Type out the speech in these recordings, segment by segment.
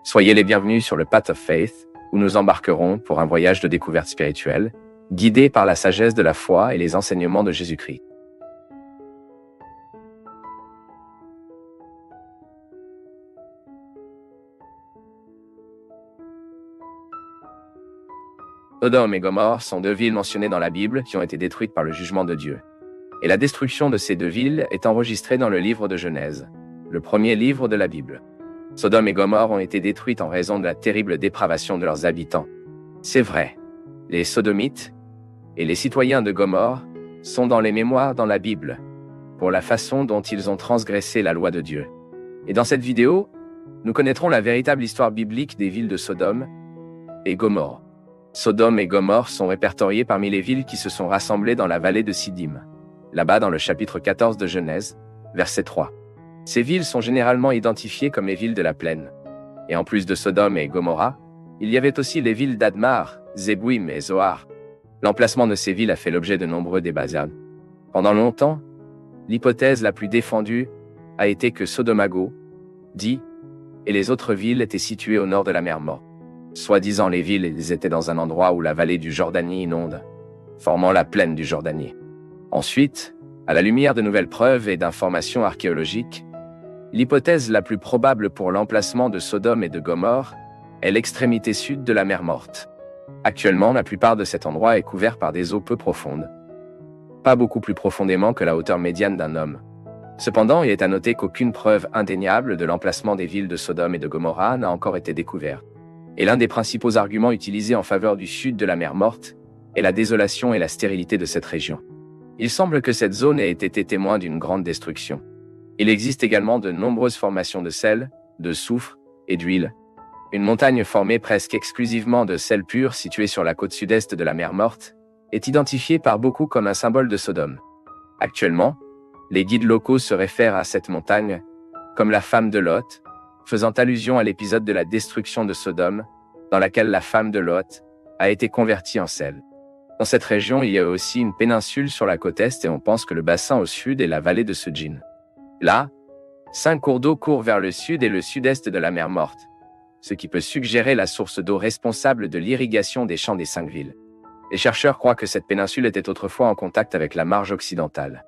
Soyez les bienvenus sur le Path of Faith, où nous embarquerons pour un voyage de découverte spirituelle, guidé par la sagesse de la foi et les enseignements de Jésus-Christ. Sodome et Gomorrhe sont deux villes mentionnées dans la Bible qui ont été détruites par le jugement de Dieu. Et la destruction de ces deux villes est enregistrée dans le livre de Genèse, le premier livre de la Bible. Sodome et Gomorrhe ont été détruites en raison de la terrible dépravation de leurs habitants. C'est vrai, les Sodomites et les citoyens de Gomorrhe sont dans les mémoires dans la Bible, pour la façon dont ils ont transgressé la loi de Dieu. Et dans cette vidéo, nous connaîtrons la véritable histoire biblique des villes de Sodome et Gomorrhe. Sodome et Gomorrhe sont répertoriées parmi les villes qui se sont rassemblées dans la vallée de Siddim, là-bas dans le chapitre 14 de Genèse, verset 3. Ces villes sont généralement identifiées comme les villes de la plaine. Et en plus de Sodome et Gomorrha, il y avait aussi les villes d'Admar, Zébouim et Zoar. L'emplacement de ces villes a fait l'objet de nombreux débats. Pendant longtemps, l'hypothèse la plus défendue a été que Sodomago, dit, et les autres villes étaient situées au nord de la mer Morte. Soi-disant, les villes étaient dans un endroit où la vallée du Jordanie inonde, formant la plaine du Jordanie. Ensuite, à la lumière de nouvelles preuves et d'informations archéologiques, l'hypothèse la plus probable pour l'emplacement de Sodome et de Gomorrhe est l'extrémité sud de la mer Morte. Actuellement, la plupart de cet endroit est couvert par des eaux peu profondes, pas beaucoup plus profondément que la hauteur médiane d'un homme. Cependant, il est à noter qu'aucune preuve indéniable de l'emplacement des villes de Sodome et de Gomorrha n'a encore été découverte. Et l'un des principaux arguments utilisés en faveur du sud de la mer Morte est la désolation et la stérilité de cette région. Il semble que cette zone ait été témoin d'une grande destruction. Il existe également de nombreuses formations de sel, de soufre et d'huile. Une montagne formée presque exclusivement de sel pur située sur la côte sud-est de la mer Morte est identifiée par beaucoup comme un symbole de Sodome. Actuellement, les guides locaux se réfèrent à cette montagne comme la femme de Lot, faisant allusion à l'épisode de la destruction de Sodome, dans laquelle la femme de Lot a été convertie en sel. Dans cette région, il y a aussi une péninsule sur la côte est et on pense que le bassin au sud est la vallée de Sudjin. Là, 5 cours d'eau courent vers le sud et le sud-est de la mer Morte, ce qui peut suggérer la source d'eau responsable de l'irrigation des champs des 5 villes. Les chercheurs croient que cette péninsule était autrefois en contact avec la marge occidentale.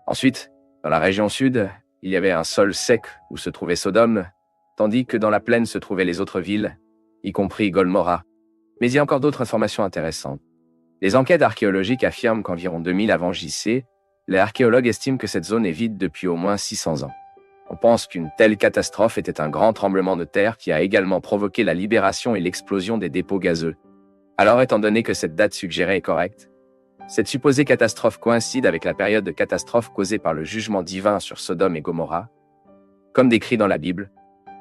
Ensuite, dans la région sud, il y avait un sol sec où se trouvait Sodome, tandis que dans la plaine se trouvaient les autres villes, y compris Gomorrha. Mais il y a encore d'autres informations intéressantes. Les enquêtes archéologiques affirment qu'environ 2000 avant JC, les archéologues estiment que cette zone est vide depuis au moins 600 ans. On pense qu'une telle catastrophe était un grand tremblement de terre qui a également provoqué la libération et l'explosion des dépôts gazeux. Alors, étant donné que cette date suggérée est correcte, cette supposée catastrophe coïncide avec la période de catastrophe causée par le jugement divin sur Sodome et Gomorrha, comme décrit dans la Bible,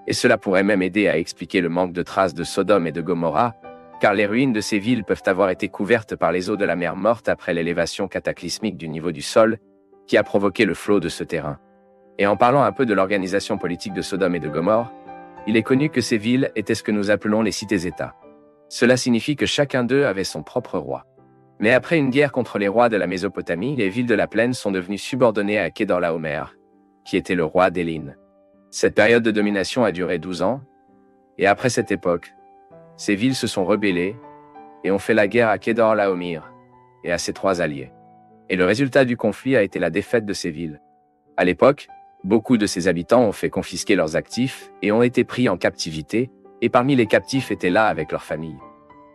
et cela pourrait même aider à expliquer le manque de traces de Sodome et de Gomorrha, car les ruines de ces villes peuvent avoir été couvertes par les eaux de la mer Morte après l'élévation cataclysmique du niveau du sol, qui a provoqué le flot de ce terrain. Et en parlant un peu de l'organisation politique de Sodome et de Gomorrhe, il est connu que ces villes étaient ce que nous appelons les cités-États. Cela signifie que chacun d'eux avait son propre roi. Mais après une guerre contre les rois de la Mésopotamie, les villes de la plaine sont devenues subordonnées à Kedorlaomer, qui était le roi d'Éline. Cette période de domination a duré 12 ans, et après cette époque, ces villes se sont rebellées et ont fait la guerre à Kedorlaomer et à ses 3 alliés. Et le résultat du conflit a été la défaite de ces villes. À l'époque, beaucoup de ses habitants ont fait confisquer leurs actifs et ont été pris en captivité, et parmi les captifs étaient là avec leurs familles.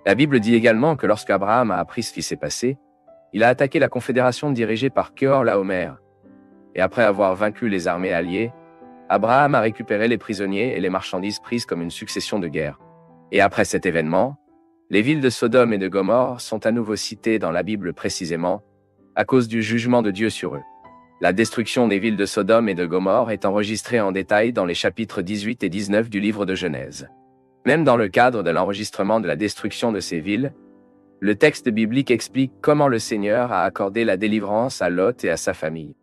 La Bible dit également que lorsque Abraham a appris ce qui s'est passé, il a attaqué la confédération dirigée par Kedorlaomer. Et après avoir vaincu les armées alliées, Abraham a récupéré les prisonniers et les marchandises prises comme une succession de guerres. Et après cet événement, les villes de Sodome et de Gomorrhe sont à nouveau citées dans la Bible précisément à cause du jugement de Dieu sur eux. La destruction des villes de Sodome et de Gomorrhe est enregistrée en détail dans les chapitres 18 et 19 du livre de Genèse. Même dans le cadre de l'enregistrement de la destruction de ces villes, le texte biblique explique comment le Seigneur a accordé la délivrance à Lot et à sa famille.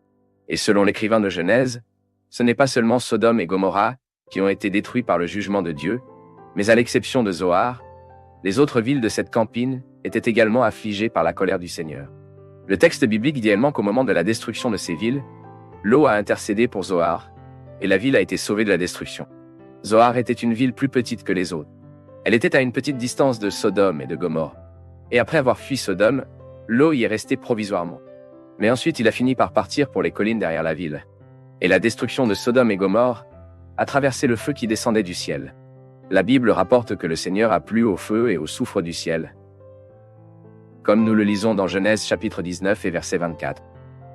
Et selon l'écrivain de Genèse, ce n'est pas seulement Sodome et Gomorrha qui ont été détruits par le jugement de Dieu, mais à l'exception de Zoar, les autres villes de cette campine étaient également affligées par la colère du Seigneur. Le texte biblique dit également qu'au moment de la destruction de ces villes, l'eau a intercédé pour Zoar, et la ville a été sauvée de la destruction. Zoar était une ville plus petite que les autres. Elle était à une petite distance de Sodome et de Gomorrhe. Et après avoir fui Sodome, Lot y est resté provisoirement. Mais ensuite il a fini par partir pour les collines derrière la ville. Et la destruction de Sodome et Gomorrhe a traversé le feu qui descendait du ciel. La Bible rapporte que le Seigneur a plu au feu et au soufre du ciel, comme nous le lisons dans Genèse chapitre 19 et verset 24.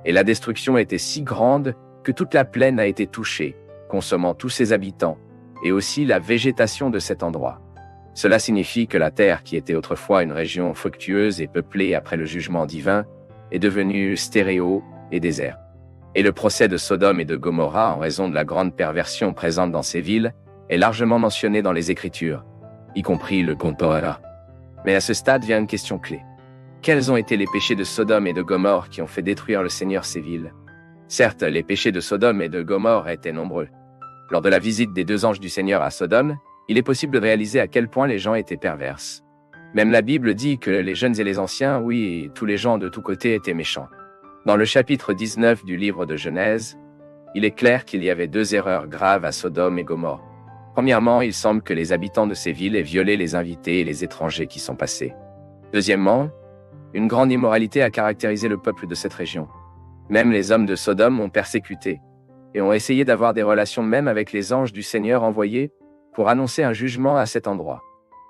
Et la destruction était si grande que toute la plaine a été touchée, consommant tous ses habitants, et aussi la végétation de cet endroit. Cela signifie que la terre, qui était autrefois une région fructueuse et peuplée après le jugement divin, est devenue stérile et déserte. Et le procès de Sodome et de Gomorrha, en raison de la grande perversion présente dans ces villes, est largement mentionné dans les Écritures, y compris le conte Torah. Mais à ce stade vient une question clé. Quels ont été les péchés de Sodome et de Gomorrhe qui ont fait détruire le Seigneur ces villes? Certes, les péchés de Sodome et de Gomorrhe étaient nombreux. Lors de la visite des 2 anges du Seigneur à Sodome, il est possible de réaliser à quel point les gens étaient perverses. Même la Bible dit que les jeunes et les anciens, oui, tous les gens de tous côtés étaient méchants. Dans le chapitre 19 du livre de Genèse, il est clair qu'il y avait 2 erreurs graves à Sodome et Gomorrhe. Premièrement, il semble que les habitants de ces villes aient violé les invités et les étrangers qui sont passés. Deuxièmement, une grande immoralité a caractérisé le peuple de cette région. Même les hommes de Sodome ont persécuté et ont essayé d'avoir des relations même avec les anges du Seigneur envoyés pour annoncer un jugement à cet endroit.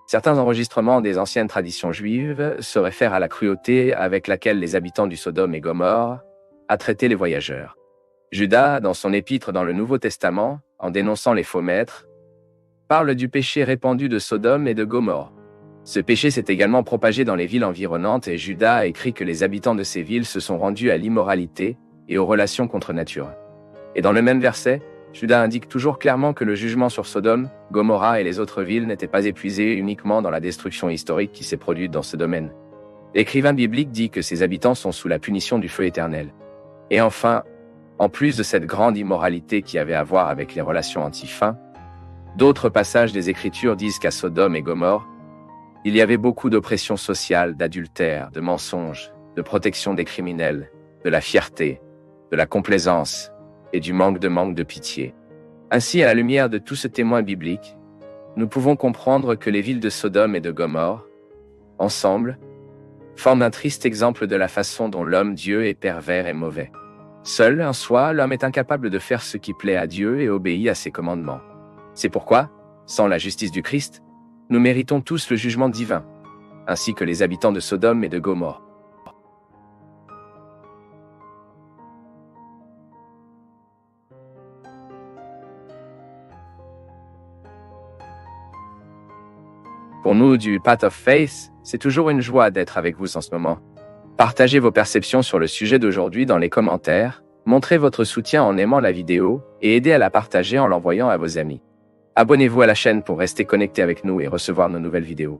Certains enregistrements des anciennes traditions juives se réfèrent à la cruauté avec laquelle les habitants du Sodome et Gomorrhe a traité les voyageurs. Judas, dans son épître dans le Nouveau Testament, en dénonçant les faux maîtres, parle du péché répandu de Sodome et de Gomorrhe. Ce péché s'est également propagé dans les villes environnantes et Judas a écrit que les habitants de ces villes se sont rendus à l'immoralité et aux relations contre nature. Et dans le même verset, Judas indique toujours clairement que le jugement sur Sodome, Gomorrha et les autres villes n'était pas épuisé uniquement dans la destruction historique qui s'est produite dans ce domaine. L'écrivain biblique dit que ses habitants sont sous la punition du feu éternel. Et enfin, en plus de cette grande immoralité qui avait à voir avec les relations anti-fin, d'autres passages des Écritures disent qu'à Sodome et Gomorrhe, il y avait beaucoup d'oppression sociale, d'adultère, de mensonges, de protection des criminels, de la fierté, de la complaisance et du manque de pitié. Ainsi, à la lumière de tout ce témoin biblique, nous pouvons comprendre que les villes de Sodome et de Gomorrhe, ensemble, forment un triste exemple de la façon dont l'homme-Dieu est pervers et mauvais. Seul, en soi, l'homme est incapable de faire ce qui plaît à Dieu et obéit à ses commandements. C'est pourquoi, sans la justice du Christ, nous méritons tous le jugement divin, ainsi que les habitants de Sodome et de Gomorrhe. Pour nous du Path of Faith, c'est toujours une joie d'être avec vous en ce moment. Partagez vos perceptions sur le sujet d'aujourd'hui dans les commentaires, montrez votre soutien en aimant la vidéo et aidez à la partager en l'envoyant à vos amis. Abonnez-vous à la chaîne pour rester connecté avec nous et recevoir nos nouvelles vidéos.